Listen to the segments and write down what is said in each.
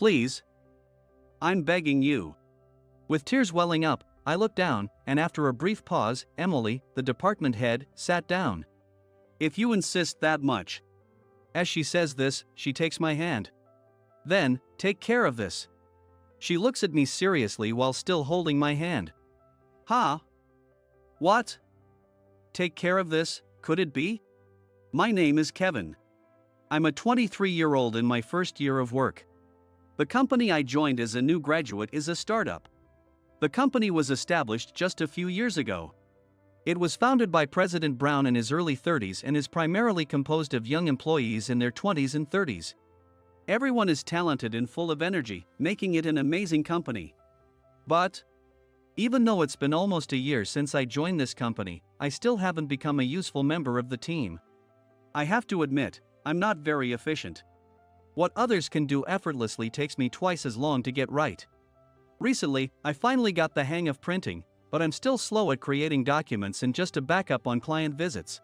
Please. I'm begging you. With tears welling up, I looked down, and after a brief pause, Emily, the department head, sat down. If you insist that much. As she says this, she takes my hand. Then, take care of this. She looks at me seriously while still holding my hand. Huh? What? Take care of this, could it be? My name is Kevin. I'm a 23-year-old in my first year of work. The company I joined as a new graduate is a startup. The company was established just a few years ago. It was founded by President Brown in his early 30s and is primarily composed of young employees in their 20s and 30s. Everyone is talented and full of energy, making it an amazing company. But, even though it's been almost a year since I joined this company, I still haven't become a useful member of the team. I have to admit, I'm not very efficient. What others can do effortlessly takes me twice as long to get right. Recently, I finally got the hang of printing, but I'm still slow at creating documents and just a backup on client visits.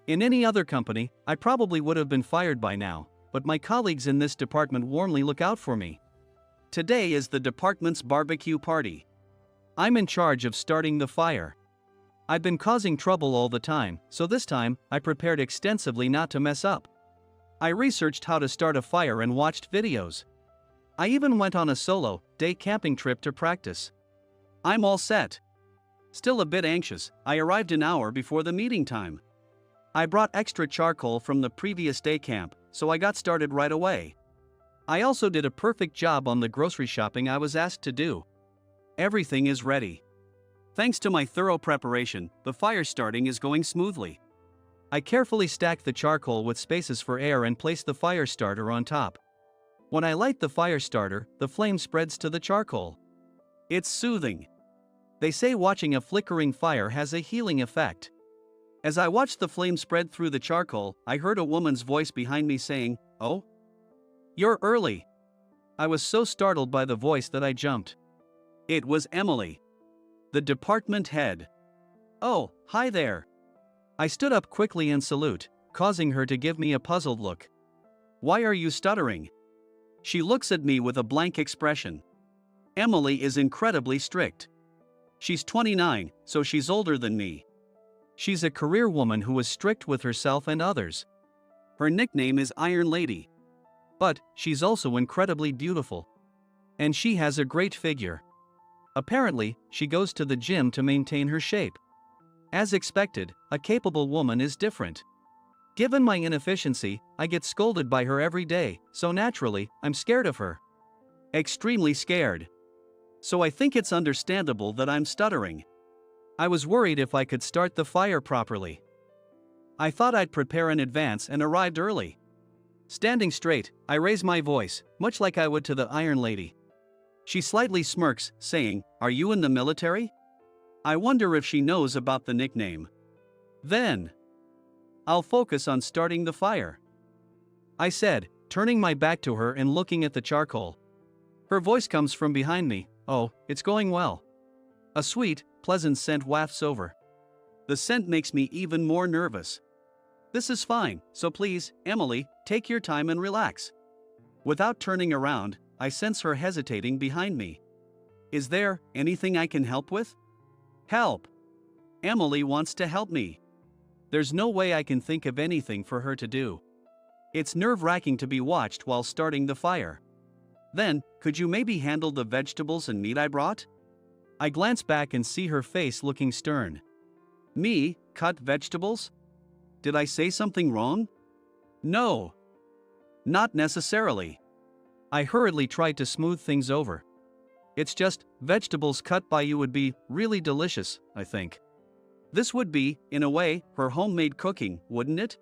In any other company, I probably would have been fired by now, but my colleagues in this department warmly look out for me. Today is the department's barbecue party. I'm in charge of starting the fire. I've been causing trouble all the time, so this time, I prepared extensively not to mess up. I researched how to start a fire and watched videos. I even went on a solo, day camping trip to practice. I'm all set. Still a bit anxious, I arrived an hour before the meeting time. I brought extra charcoal from the previous day camp, so I got started right away. I also did a perfect job on the grocery shopping I was asked to do. Everything is ready. Thanks to my thorough preparation, the fire starting is going smoothly. I carefully stack the charcoal with spaces for air and place the fire starter on top. When I light the fire starter, the flame spreads to the charcoal. It's soothing. They say watching a flickering fire has a healing effect. As I watched the flame spread through the charcoal, I heard a woman's voice behind me saying, "Oh? You're early." I was so startled by the voice that I jumped. It was Emily, the department head. "Oh, hi there." I stood up quickly in salute, causing her to give me a puzzled look. "Why are you stuttering?" She looks at me with a blank expression. Emily is incredibly strict. She's 29, so she's older than me. She's a career woman who is strict with herself and others. Her nickname is Iron Lady. But she's also incredibly beautiful. And she has a great figure. Apparently, she goes to the gym to maintain her shape. As expected, a capable woman is different. Given my inefficiency, I get scolded by her every day, so naturally, I'm scared of her. Extremely scared. So I think it's understandable that I'm stuttering. I was worried if I could start the fire properly. I thought I'd prepare in advance and arrived early. Standing straight, I raise my voice, much like I would to the Iron Lady. She slightly smirks, saying, "Are you in the military?" I wonder if she knows about the nickname. Then, "I'll focus on starting the fire," I said, turning my back to her and looking at the charcoal. Her voice comes from behind me, "Oh, it's going well." A sweet, pleasant scent wafts over. The scent makes me even more nervous. "This is fine, so please, Emily, take your time and relax." Without turning around, I sense her hesitating behind me. "Is there anything I can help with?" Help! Emily wants to help me. There's no way I can think of anything for her to do. It's nerve-wracking to be watched while starting the fire. "Then, could you maybe handle the vegetables and meat I brought?" I glance back and see her face looking stern. "Me, cut vegetables? Did I say something wrong?" "No. Not necessarily." I hurriedly tried to smooth things over. "It's just, vegetables cut by you would be really delicious, I think." This would be, in a way, her homemade cooking, wouldn't it?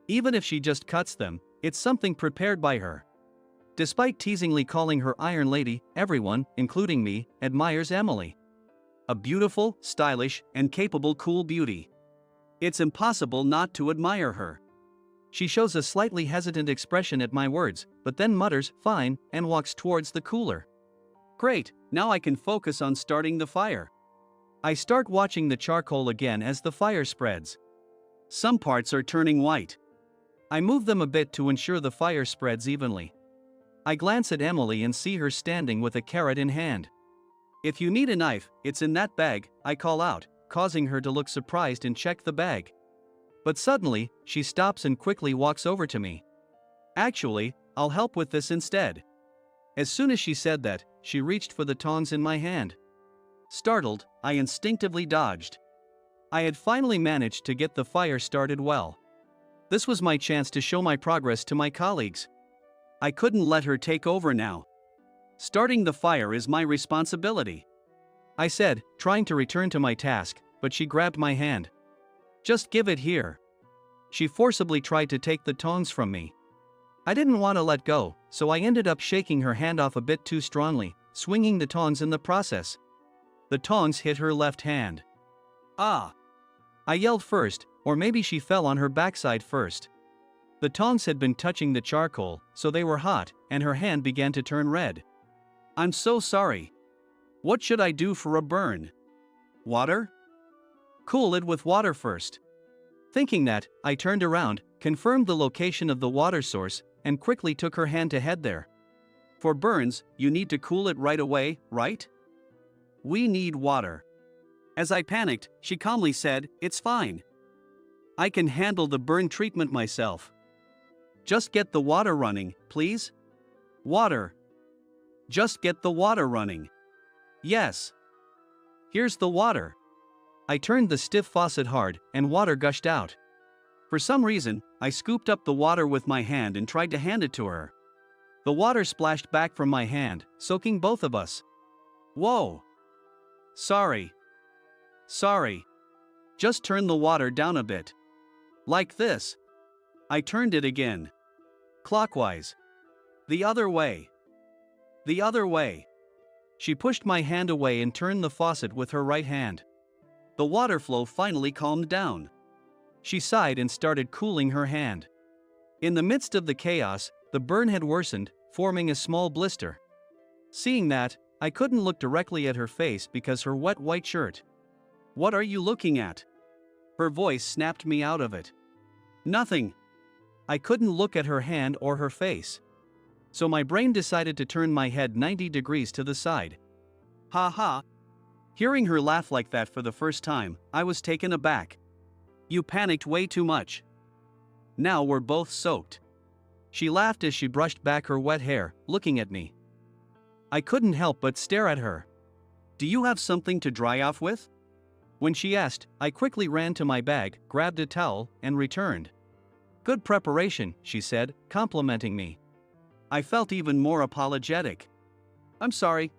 Even if she just cuts them, it's something prepared by her. Despite teasingly calling her Iron Lady, everyone, including me, admires Emily. A beautiful, stylish, and capable cool beauty. It's impossible not to admire her. She shows a slightly hesitant expression at my words, but then mutters, "Fine," and walks towards the cooler. Great, now I can focus on starting the fire. I start watching the charcoal again as the fire spreads. Some parts are turning white. I move them a bit to ensure the fire spreads evenly. I glance at Emily and see her standing with a carrot in hand. "If you need a knife, it's in that bag," I call out, causing her to look surprised and check the bag. But suddenly, she stops and quickly walks over to me. "Actually, I'll help with this instead." As soon as she said that, she reached for the tongs in my hand. Startled, I instinctively dodged. I had finally managed to get the fire started well. This was my chance to show my progress to my colleagues. I couldn't let her take over now. "Starting the fire is my responsibility," I said, trying to return to my task, but she grabbed my hand. "Just give it here." She forcibly tried to take the tongs from me. I didn't want to let go, so I ended up shaking her hand off a bit too strongly, swinging the tongs in the process. The tongs hit her left hand. "Ah!" I yelled first, or maybe she fell on her backside first. The tongs had been touching the charcoal, so they were hot, and her hand began to turn red. "I'm so sorry. What should I do for a burn? Water? Cool it with water first." Thinking that, I turned around, confirmed the location of the water source, and quickly took her hand to head there. "For burns, you need to cool it right away, right? We need water." As I panicked, she calmly said, "It's fine. I can handle the burn treatment myself. Just get the water running, please." "Water. Just get the water running." "Yes. Here's the water." I turned the stiff faucet hard, and water gushed out. For some reason, I scooped up the water with my hand and tried to hand it to her. The water splashed back from my hand, soaking both of us. "Whoa. Sorry. Just turn the water down a bit. Like this." I turned it again. Clockwise. The other way. The other way. She pushed my hand away and turned the faucet with her right hand. The water flow finally calmed down. She sighed and started cooling her hand. In the midst of the chaos, the burn had worsened, forming a small blister. Seeing that, I couldn't look directly at her face because her wet white shirt. "What are you looking at?" Her voice snapped me out of it. "Nothing." I couldn't look at her hand or her face. So my brain decided to turn my head 90 degrees to the side. "Ha ha." Hearing her laugh like that for the first time, I was taken aback. "You panicked way too much. Now we're both soaked." She laughed as she brushed back her wet hair, looking at me. I couldn't help but stare at her. "Do you have something to dry off with?" When she asked, I quickly ran to my bag, grabbed a towel, and returned. "Good preparation," she said, complimenting me. I felt even more apologetic. "I'm sorry,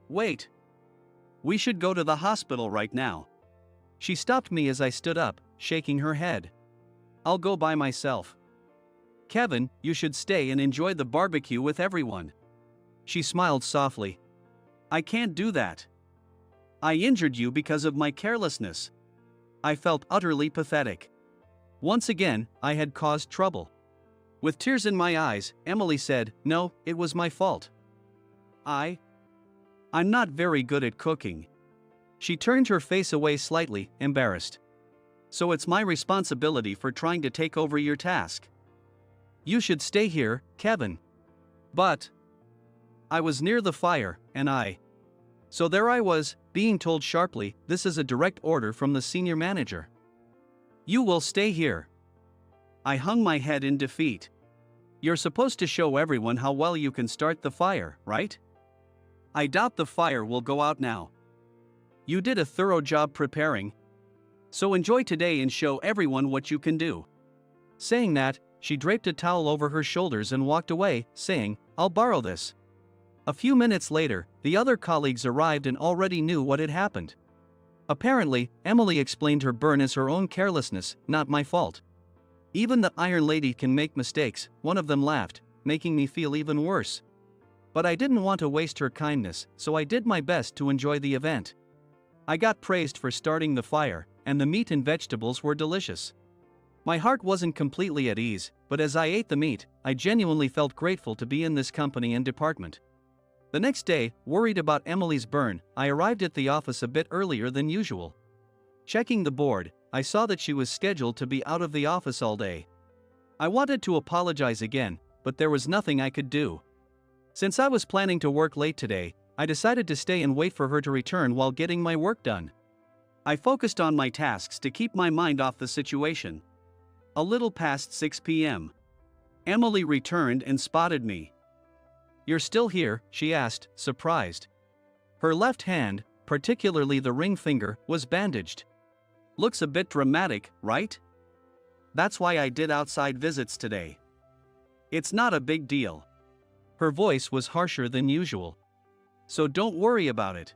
wait. We should go to the hospital right now." She stopped me as I stood up, shaking her head. "I'll go by myself." "Kevin, you should stay and enjoy the barbecue with everyone." She smiled softly. "I can't do that. I injured you because of my carelessness." I felt utterly pathetic. Once again, I had caused trouble. With tears in my eyes, Emily said, "No, it was my fault. I'm not very good at cooking." She turned her face away slightly, embarrassed. "So it's my responsibility for trying to take over your task. You should stay here, Kevin." But I was near the fire, and So there I was, being told sharply, "This is a direct order from the senior manager. You will stay here." I hung my head in defeat. "You're supposed to show everyone how well you can start the fire, right? I doubt the fire will go out now. You did a thorough job preparing. So enjoy today and show everyone what you can do." Saying that, she draped a towel over her shoulders and walked away, saying, "I'll borrow this." A few minutes later, the other colleagues arrived and already knew what had happened. Apparently, Emily explained her burn as her own carelessness, not my fault. "Even the Iron Lady can make mistakes," one of them laughed, making me feel even worse. But I didn't want to waste her kindness, so I did my best to enjoy the event. I got praised for starting the fire, and the meat and vegetables were delicious. My heart wasn't completely at ease, but as I ate the meat, I genuinely felt grateful to be in this company and department. The next day, worried about Emily's burn, I arrived at the office a bit earlier than usual. Checking the board, I saw that she was scheduled to be out of the office all day. I wanted to apologize again, but there was nothing I could do. Since I was planning to work late today, I decided to stay and wait for her to return while getting my work done. I focused on my tasks to keep my mind off the situation. A little past 6 p.m. Emily returned and spotted me. "You're still here?" she asked, surprised. Her left hand, particularly the ring finger, was bandaged. "Looks a bit dramatic, right? That's why I did outside visits today. It's not a big deal." Her voice was harsher than usual. "So don't worry about it.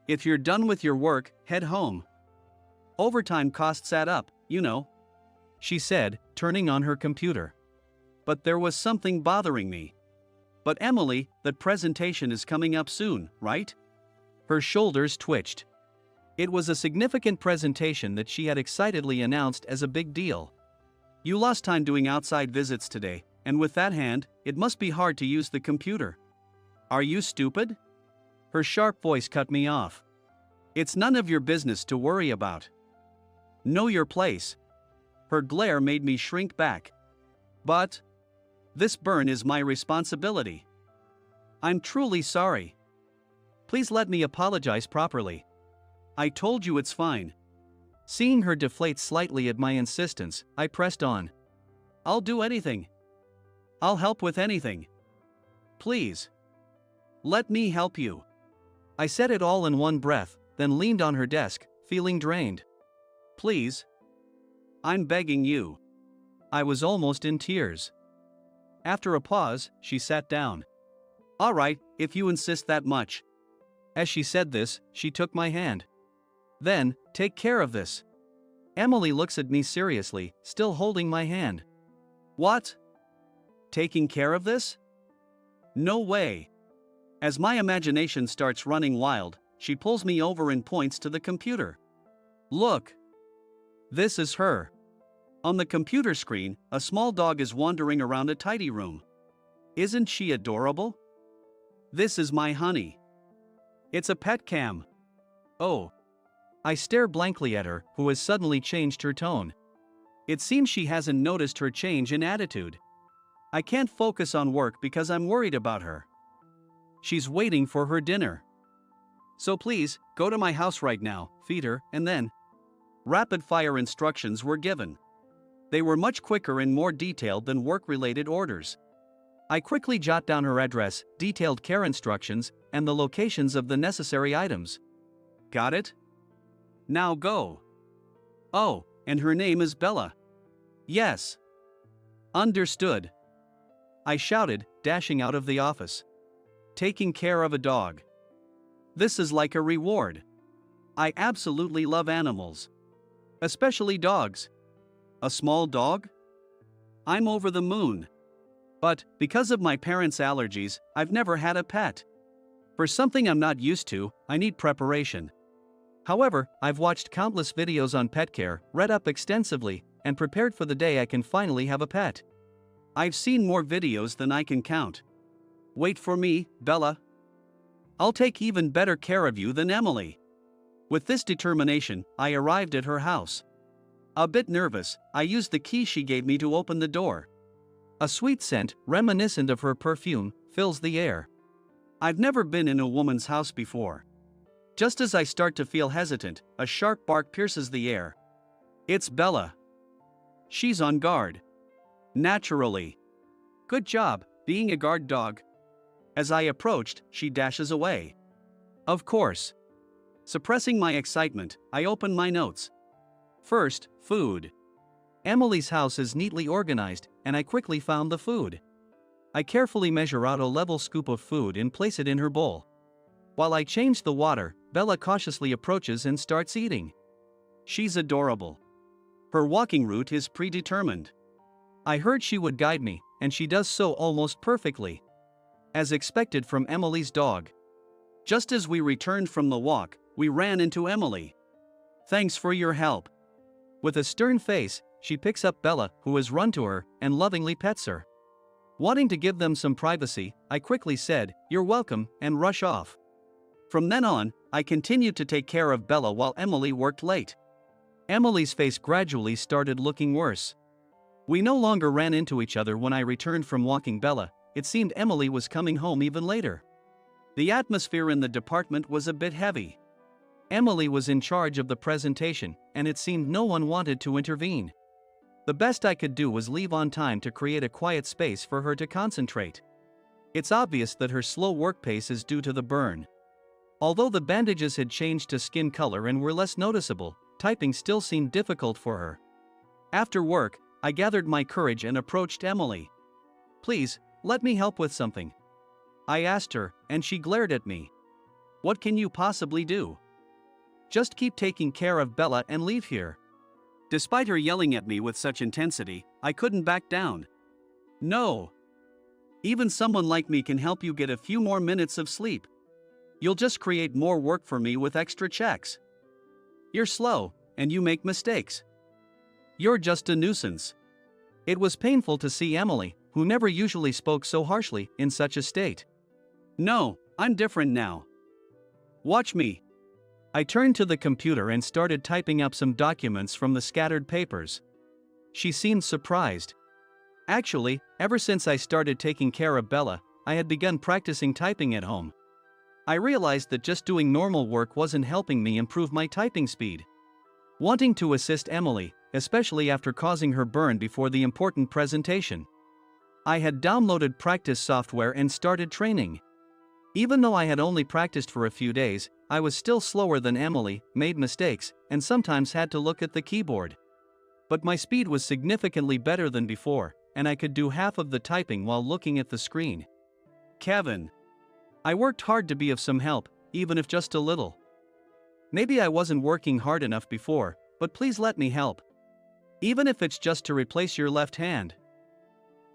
If you're done with your work, head home. Overtime costs add up, you know," she said, turning on her computer. But there was something bothering me. "But Emily, that presentation is coming up soon, right?" Her shoulders twitched. It was a significant presentation that she had excitedly announced as a big deal. "You lost time doing outside visits today, and with that hand, it must be hard to use the computer. Are you stupid?" Her sharp voice cut me off. "It's none of your business to worry about. Know your place." Her glare made me shrink back. "But this burn is my responsibility. I'm truly sorry. Please let me apologize properly. I told you it's fine." Seeing her deflate slightly at my insistence, I pressed on. "I'll do anything. I'll help with anything. Please. Let me help you." I said it all in one breath, then leaned on her desk, feeling drained. "Please. I'm begging you." I was almost in tears. After a pause, she sat down. "All right, if you insist that much." As she said this, she took my hand. "Then, take care of this." Emily looks at me seriously, still holding my hand. "What? Taking care of this? No way." As my imagination starts running wild, she pulls me over and points to the computer. "Look. This is her." On the computer screen, a small dog is wandering around a tidy room. Isn't she adorable? "This is my honey. It's a pet cam." "Oh." I stare blankly at her, who has suddenly changed her tone. It seems she hasn't noticed her change in attitude. I can't focus on work because I'm worried about her. She's waiting for her dinner. "So please, go to my house right now, feed her, and then..." Rapid-fire instructions were given. They were much quicker and more detailed than work-related orders. I quickly jot down her address, detailed care instructions, and the locations of the necessary items. "Got it? Now go." "Oh, and her name is Bella." "Yes." "Understood." I shouted, dashing out of the office. Taking care of a dog. This is like a reward. I absolutely love animals. Especially dogs. A small dog? I'm over the moon. But, because of my parents' allergies, I've never had a pet. For something I'm not used to, I need preparation. However, I've watched countless videos on pet care, read up extensively, and prepared for the day I can finally have a pet. I've seen more videos than I can count. Wait for me, Bella. I'll take even better care of you than Emily. With this determination, I arrived at her house. A bit nervous, I used the key she gave me to open the door. A sweet scent, reminiscent of her perfume, fills the air. I've never been in a woman's house before. Just as I start to feel hesitant, a sharp bark pierces the air. It's Bella. She's on guard. Naturally. Good job, being a guard dog. As I approached, she dashes away. Of course. Suppressing my excitement, I open my notes. First, food. Emily's house is neatly organized, and I quickly found the food. I carefully measure out a level scoop of food and place it in her bowl. While I change the water, Bella cautiously approaches and starts eating. She's adorable. Her walking route is predetermined. I heard she would guide me, and she does so almost perfectly. As expected from Emily's dog. Just as we returned from the walk, we ran into Emily. Thanks for your help. With a stern face, she picks up Bella, who has run to her, and lovingly pets her. Wanting to give them some privacy, I quickly said, "You're welcome," and rush off. From then on, I continued to take care of Bella while Emily worked late. Emily's face gradually started looking worse. We no longer ran into each other when I returned from walking Bella. it seemed Emily was coming home even later. The atmosphere in the department was a bit heavy. Emily was in charge of the presentation, and it seemed no one wanted to intervene. The best I could do was leave on time to create a quiet space for her to concentrate. It's obvious that her slow work pace is due to the burn. Although the bandages had changed to skin color and were less noticeable, typing still seemed difficult for her. After work, I gathered my courage and approached Emily. "Please, let me help with something," I asked her, and she glared at me. "What can you possibly do? Just keep taking care of Bella and leave here." Despite her yelling at me with such intensity, I couldn't back down. "No. Even someone like me can help you get a few more minutes of sleep. You'll just create more work for me with extra checks. You're slow, and you make mistakes. You're just a nuisance." It was painful to see Emily, who never usually spoke so harshly, in such a state. "No, I'm different now. Watch me." I turned to the computer and started typing up some documents from the scattered papers. She seemed surprised. Actually, ever since I started taking care of Bella, I had begun practicing typing at home. I realized that just doing normal work wasn't helping me improve my typing speed. Wanting to assist Emily, especially after causing her burn before the important presentation, I had downloaded practice software and started training. Even though I had only practiced for a few days, I was still slower than Emily, made mistakes, and sometimes had to look at the keyboard. But my speed was significantly better than before, and I could do half of the typing while looking at the screen. "Kevin, I worked hard to be of some help, even if just a little. Maybe I wasn't working hard enough before, but please let me help. Even if it's just to replace your left hand.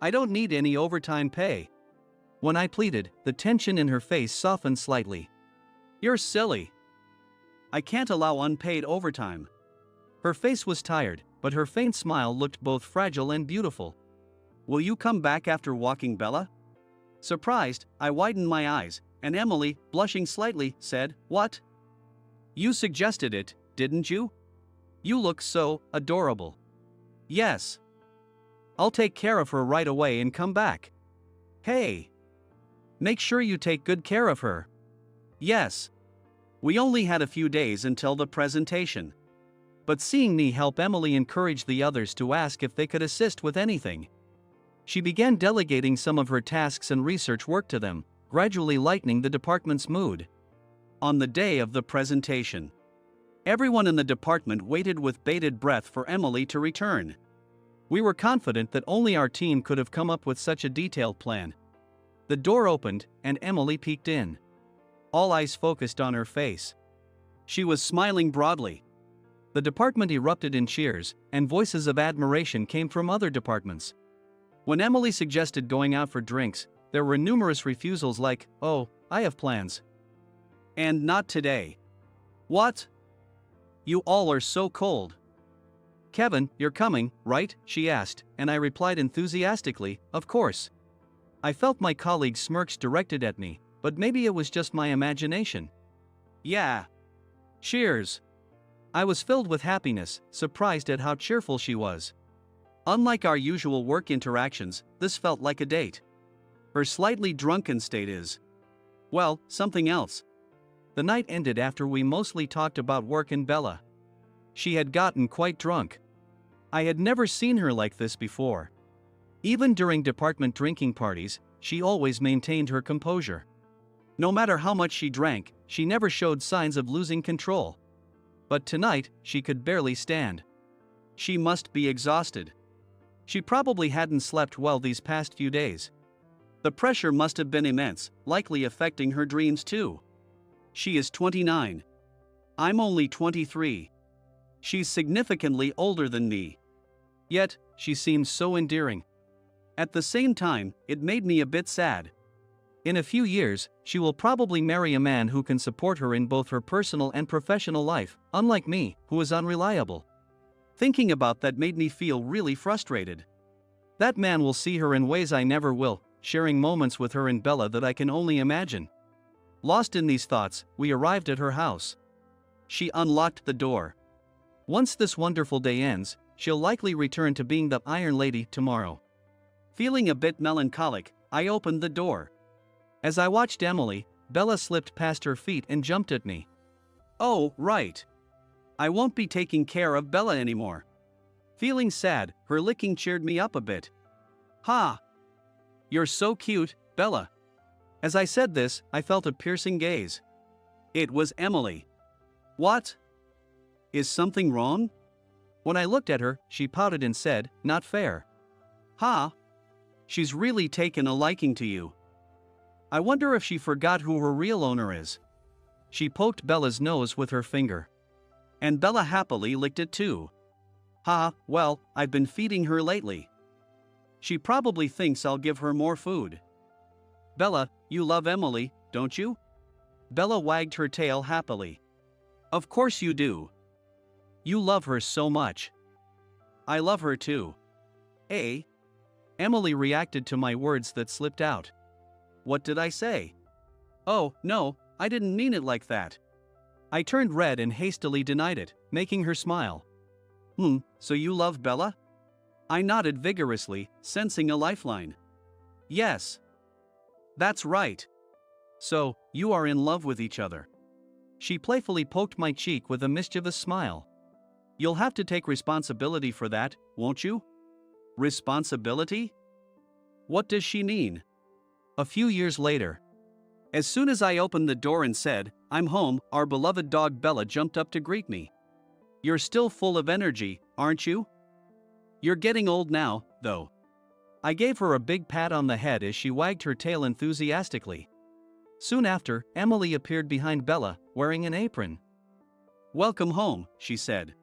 I don't need any overtime pay." When I pleaded, the tension in her face softened slightly. "You're silly. I can't allow unpaid overtime." Her face was tired, but her faint smile looked both fragile and beautiful. "Will you come back after walking Bella?" Surprised, I widened my eyes, and Emily, blushing slightly, said, "What? You suggested it, didn't you? You look so adorable." "Yes. I'll take care of her right away and come back." "Hey. Make sure you take good care of her." "Yes." We only had a few days until the presentation. But seeing me help Emily encouraged the others to ask if they could assist with anything. She began delegating some of her tasks and research work to them, gradually lightening the department's mood. On the day of the presentation, everyone in the department waited with bated breath for Emily to return. We were confident that only our team could have come up with such a detailed plan. The door opened, and Emily peeked in. All eyes focused on her face. She was smiling broadly. The department erupted in cheers, and voices of admiration came from other departments. When Emily suggested going out for drinks, there were numerous refusals like, "Oh, I have plans." And not today. "What? You all are so cold." "Kevin, you're coming, right?" she asked, and I replied enthusiastically, "Of course." I felt my colleagues' smirks directed at me, but maybe it was just my imagination. "Yeah. Cheers." I was filled with happiness, surprised at how cheerful she was. Unlike our usual work interactions, this felt like a date. Her slightly drunken state is, well, something else. The night ended after we mostly talked about work and Bella. She had gotten quite drunk. I had never seen her like this before. Even during department drinking parties, she always maintained her composure. No matter how much she drank, she never showed signs of losing control. But tonight, she could barely stand. She must be exhausted. She probably hadn't slept well these past few days. The pressure must have been immense, likely affecting her dreams too. She is 29. I'm only 23. She's significantly older than me. Yet, she seems so endearing. At the same time, it made me a bit sad. In a few years, she will probably marry a man who can support her in both her personal and professional life, unlike me, who is unreliable. Thinking about that made me feel really frustrated. That man will see her in ways I never will, sharing moments with her and Bella that I can only imagine. Lost in these thoughts, we arrived at her house. She unlocked the door. Once this wonderful day ends, she'll likely return to being the Iron Lady tomorrow. Feeling a bit melancholic, I opened the door. As I watched Emily, Bella slipped past her feet and jumped at me. Oh, right. I won't be taking care of Bella anymore. Feeling sad, her licking cheered me up a bit. Ha! You're so cute, Bella. As I said this, I felt a piercing gaze. It was Emily. What? Is something wrong? When I looked at her, she pouted and said, not fair. Ha! She's really taken a liking to you. I wonder if she forgot who her real owner is. She poked Bella's nose with her finger. And Bella happily licked it too. Ha, well, I've been feeding her lately. She probably thinks I'll give her more food. Bella, you love Emily, don't you? Bella wagged her tail happily. Of course you do. You love her so much. I love her too. Eh? Emily reacted to my words that slipped out. What did I say? Oh, no, I didn't mean it like that. I turned red and hastily denied it, making her smile. So you love Bella? I nodded vigorously, sensing a lifeline. Yes. That's right. So, you are in love with each other. She playfully poked my cheek with a mischievous smile. You'll have to take responsibility for that, won't you? Responsibility? What does she mean? A few years later. As soon as I opened the door and said, I'm home, our beloved dog Bella jumped up to greet me. You're still full of energy, aren't you? You're getting old now, though. I gave her a big pat on the head as she wagged her tail enthusiastically. Soon after, Emily appeared behind Bella, wearing an apron. Welcome home, she said.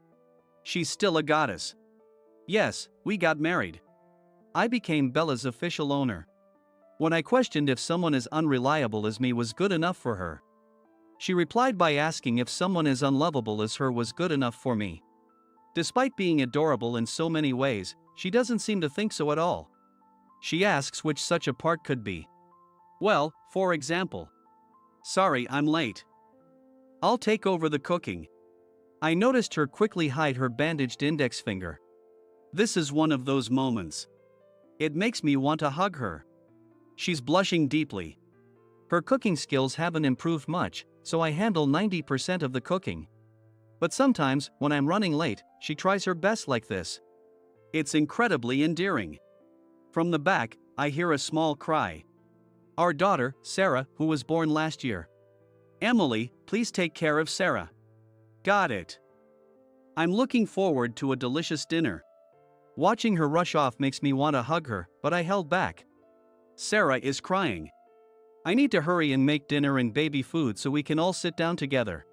She's still a goddess. Yes, we got married. I became Bella's official owner. When I questioned if someone as unreliable as me was good enough for her, she replied by asking if someone as unlovable as her was good enough for me. Despite being adorable in so many ways, she doesn't seem to think so at all. She asks which such a part could be. Well, for example. Sorry, I'm late. I'll take over the cooking. I noticed her quickly hide her bandaged index finger. This is one of those moments. It makes me want to hug her. She's blushing deeply. Her cooking skills haven't improved much, so I handle 90% of the cooking. But sometimes, when I'm running late, she tries her best like this. It's incredibly endearing. From the back, I hear a small cry. Our daughter, Sarah, who was born last year. Emily, please take care of Sarah. Got it. I'm looking forward to a delicious dinner. Watching her rush off makes me want to hug her, but I held back. Sarah is crying. I need to hurry and make dinner and baby food so we can all sit down together.